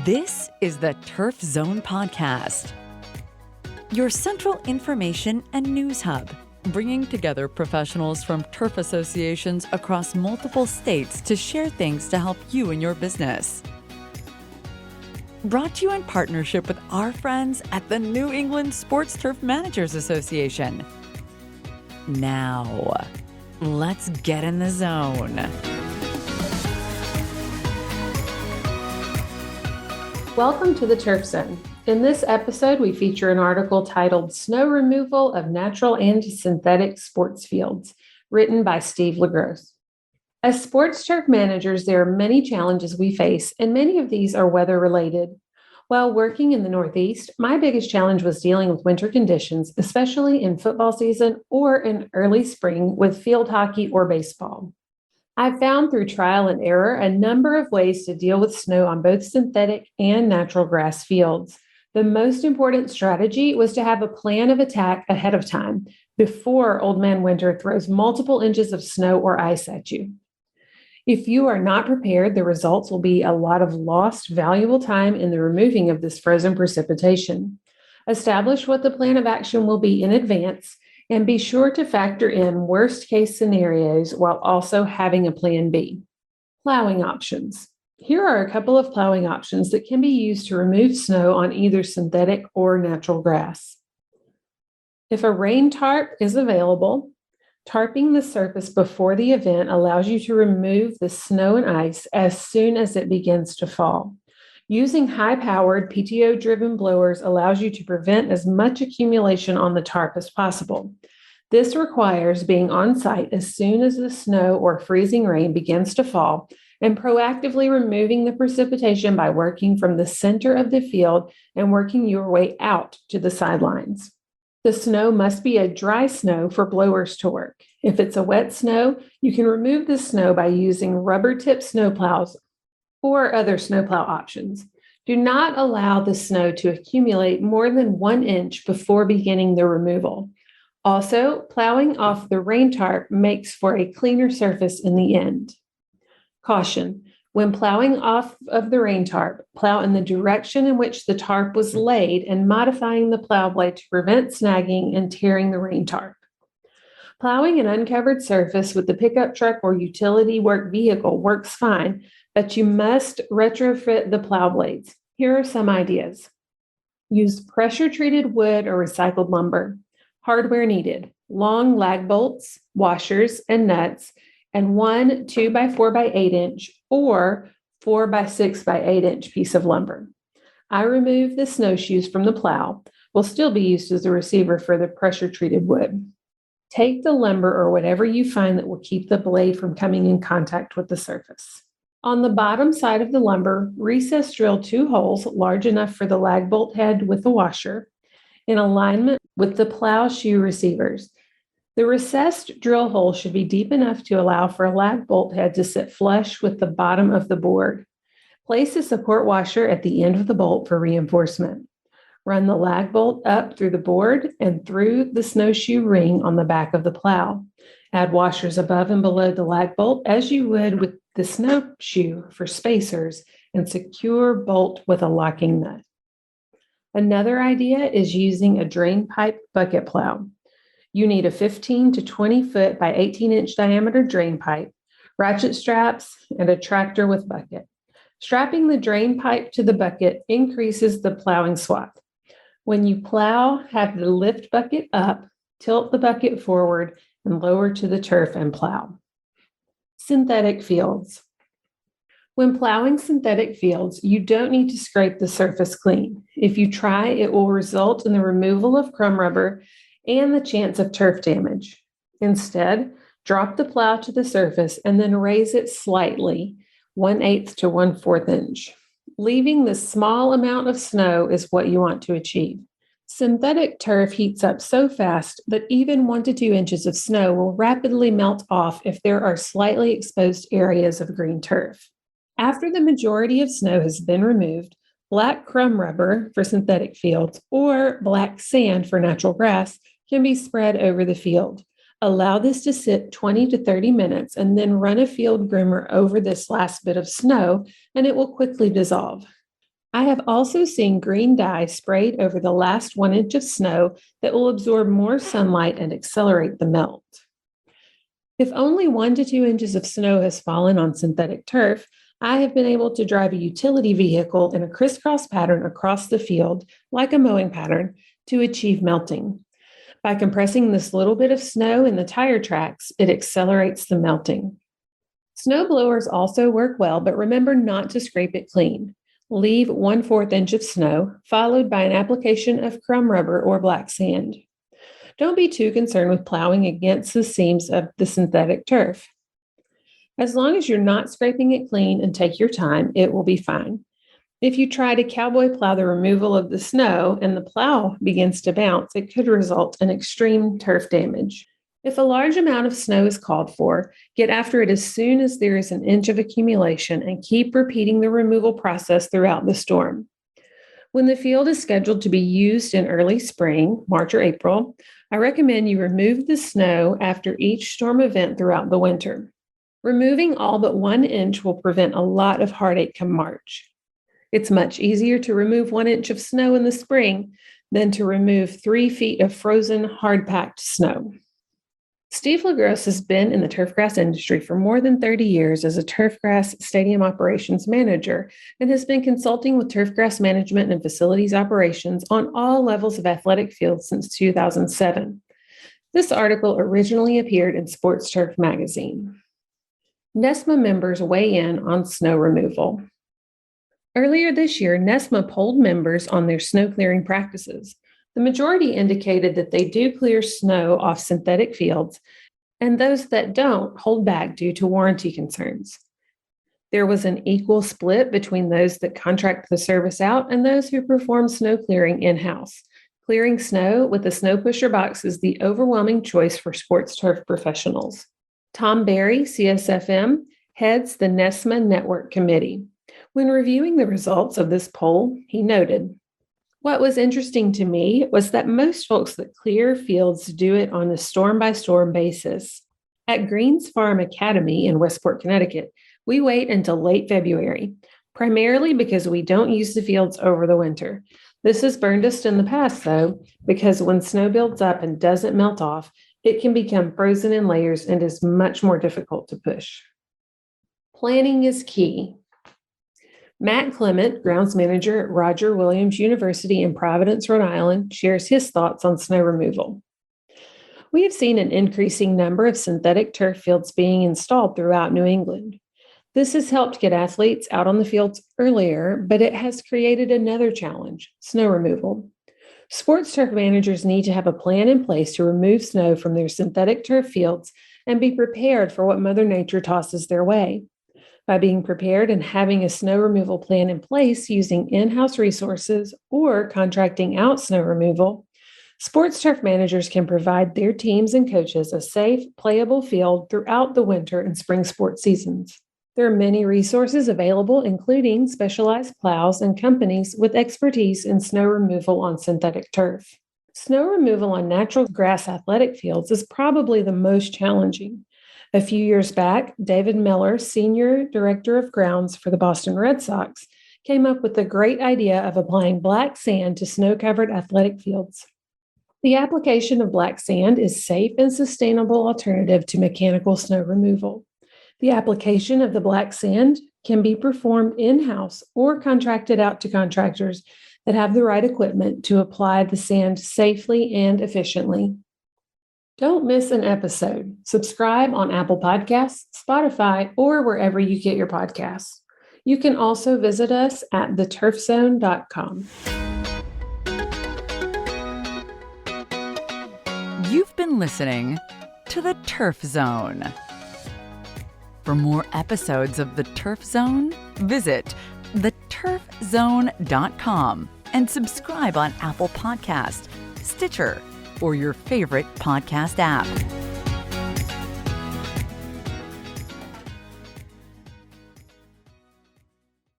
This is the Turf Zone Podcast, your central information and news hub, bringing together professionals from turf associations across multiple states to share things to help you in your business. Brought to you in partnership with our friends at the New England Sports Turf Managers Association. Now, let's get in the zone. Welcome to the Turf Zone. In this episode, we feature an article titled Snow Removal of Natural and Synthetic Sports Fields, written by Steve LeGros. As sports turf managers, there are many challenges we face, and many of these are weather-related. While working in the Northeast, my biggest challenge was dealing with winter conditions, especially in football season or in early spring with field hockey or baseball. I've found through trial and error a number of ways to deal with snow on both synthetic and natural grass fields. The most important strategy was to have a plan of attack ahead of time before Old Man Winter throws multiple inches of snow or ice at you. If you are not prepared, the results will be a lot of lost, valuable time in the removing of this frozen precipitation. Establish what the plan of action will be in advance, and be sure to factor in worst-case scenarios while also having a plan B. Plowing options. Here are a couple of plowing options that can be used to remove snow on either synthetic or natural grass. If a rain tarp is available, tarping the surface before the event allows you to remove the snow and ice as soon as it begins to fall. Using high-powered PTO-driven blowers allows you to prevent as much accumulation on the tarp as possible. This requires being on site as soon as the snow or freezing rain begins to fall and proactively removing the precipitation by working from the center of the field and working your way out to the sidelines. The snow must be a dry snow for blowers to work. If it's a wet snow, you can remove the snow by using rubber-tipped snowplows or other snowplow options. Do not allow the snow to accumulate more than 1 inch before beginning the removal. Also, plowing off the rain tarp makes for a cleaner surface in the end. Caution: when plowing off of the rain tarp, plow in the direction in which the tarp was laid and modifying the plow blade to prevent snagging and tearing the rain tarp. Plowing an uncovered surface with the pickup truck or utility work vehicle works fine, but you must retrofit the plow blades. Here are some ideas. Use pressure-treated wood or recycled lumber. Hardware needed: long lag bolts, washers, and nuts, and one 2x4x8 inch or 4x6x8 inch piece of lumber. I removed the snowshoes from the plow. Will still be used as a receiver for the pressure-treated wood. Take the lumber or whatever you find that will keep the blade from coming in contact with the surface. On the bottom side of the lumber, recess drill 2 holes large enough for the lag bolt head with the washer in alignment with the plow shoe receivers. The recessed drill hole should be deep enough to allow for a lag bolt head to sit flush with the bottom of the board. Place a support washer at the end of the bolt for reinforcement. Run the lag bolt up through the board and through the snowshoe ring on the back of the plow. Add washers above and below the lag bolt as you would with the snowshoe for spacers, and secure bolt with a locking nut. Another idea is using a drain pipe bucket plow. You need a 15 to 20 foot by 18 inch diameter drain pipe, ratchet straps, and a tractor with bucket. Strapping the drain pipe to the bucket increases the plowing swath. When you plow, have the lift bucket up, tilt the bucket forward, and lower to the turf and plow. Synthetic fields. When plowing synthetic fields, you don't need to scrape the surface clean. If you try, it will result in the removal of crumb rubber and the chance of turf damage. Instead, drop the plow to the surface and then raise it slightly, 1/8 to 1/4 inch. Leaving the small amount of snow is what you want to achieve. Synthetic turf heats up so fast that even 1 to 2 inches of snow will rapidly melt off if there are slightly exposed areas of green turf. After the majority of snow has been removed, black crumb rubber for synthetic fields or black sand for natural grass can be spread over the field. Allow this to sit 20 to 30 minutes and then run a field groomer over this last bit of snow, and it will quickly dissolve. I have also seen green dye sprayed over the last 1 inch of snow that will absorb more sunlight and accelerate the melt. If only 1 to 2 inches of snow has fallen on synthetic turf, I have been able to drive a utility vehicle in a crisscross pattern across the field, like a mowing pattern, to achieve melting. By compressing this little bit of snow in the tire tracks, it accelerates the melting. Snow blowers also work well, but remember not to scrape it clean. Leave 1/4 inch of snow, followed by an application of crumb rubber or black sand. Don't be too concerned with plowing against the seams of the synthetic turf. As long as you're not scraping it clean and take your time, it will be fine. If you try to cowboy plow the removal of the snow and the plow begins to bounce, it could result in extreme turf damage. If a large amount of snow is called for, get after it as soon as there is an inch of accumulation and keep repeating the removal process throughout the storm. When the field is scheduled to be used in early spring, March or April, I recommend you remove the snow after each storm event throughout the winter. Removing all but 1 inch will prevent a lot of heartache come March. It's much easier to remove 1 inch of snow in the spring than to remove 3 feet of frozen, hard-packed snow. Steve LeGros has been in the turfgrass industry for more than 30 years as a turfgrass stadium operations manager and has been consulting with turfgrass management and facilities operations on all levels of athletic fields since 2007. This article originally appeared in Sports Turf magazine. NESMA members weigh in on snow removal. Earlier this year, NESMA polled members on their snow clearing practices. The majority indicated that they do clear snow off synthetic fields, and those that don't hold back due to warranty concerns. There was an equal split between those that contract the service out and those who perform snow clearing in-house. Clearing snow with a snow pusher box is the overwhelming choice for sports turf professionals. Tom Berry, CSFM, heads the NESMA Network Committee. When reviewing the results of this poll, he noted, "What was interesting to me was that most folks that clear fields do it on a storm-by-storm basis. At Greens Farm Academy in Westport, Connecticut, we wait until late February, primarily because we don't use the fields over the winter. This has burned us in the past, though, because when snow builds up and doesn't melt off, it can become frozen in layers and is much more difficult to push." Planning is key. Matt Clement, grounds manager at Roger Williams University in Providence, Rhode Island, shares his thoughts on snow removal. "We have seen an increasing number of synthetic turf fields being installed throughout New England. This has helped get athletes out on the fields earlier, but it has created another challenge: snow removal. Sports turf managers need to have a plan in place to remove snow from their synthetic turf fields and be prepared for what Mother Nature tosses their way. By being prepared and having a snow removal plan in place using in-house resources or contracting out snow removal, sports turf managers can provide their teams and coaches a safe, playable field throughout the winter and spring sports seasons. There are many resources available, including specialized plows and companies with expertise in snow removal on synthetic turf. Snow removal on natural grass athletic fields is probably the most challenging. A few years back, David Miller, Senior Director of Grounds for the Boston Red Sox, came up with the great idea of applying black sand to snow-covered athletic fields. The application of black sand is a safe and sustainable alternative to mechanical snow removal. The application of the black sand can be performed in-house or contracted out to contractors that have the right equipment to apply the sand safely and efficiently. Don't miss an episode. Subscribe on Apple Podcasts, Spotify, or wherever you get your podcasts. You can also visit us at theturfzone.com. You've been listening to The Turf Zone. For more episodes of The Turf Zone, visit theturfzone.com and subscribe on Apple Podcasts, Stitcher, or your favorite podcast app.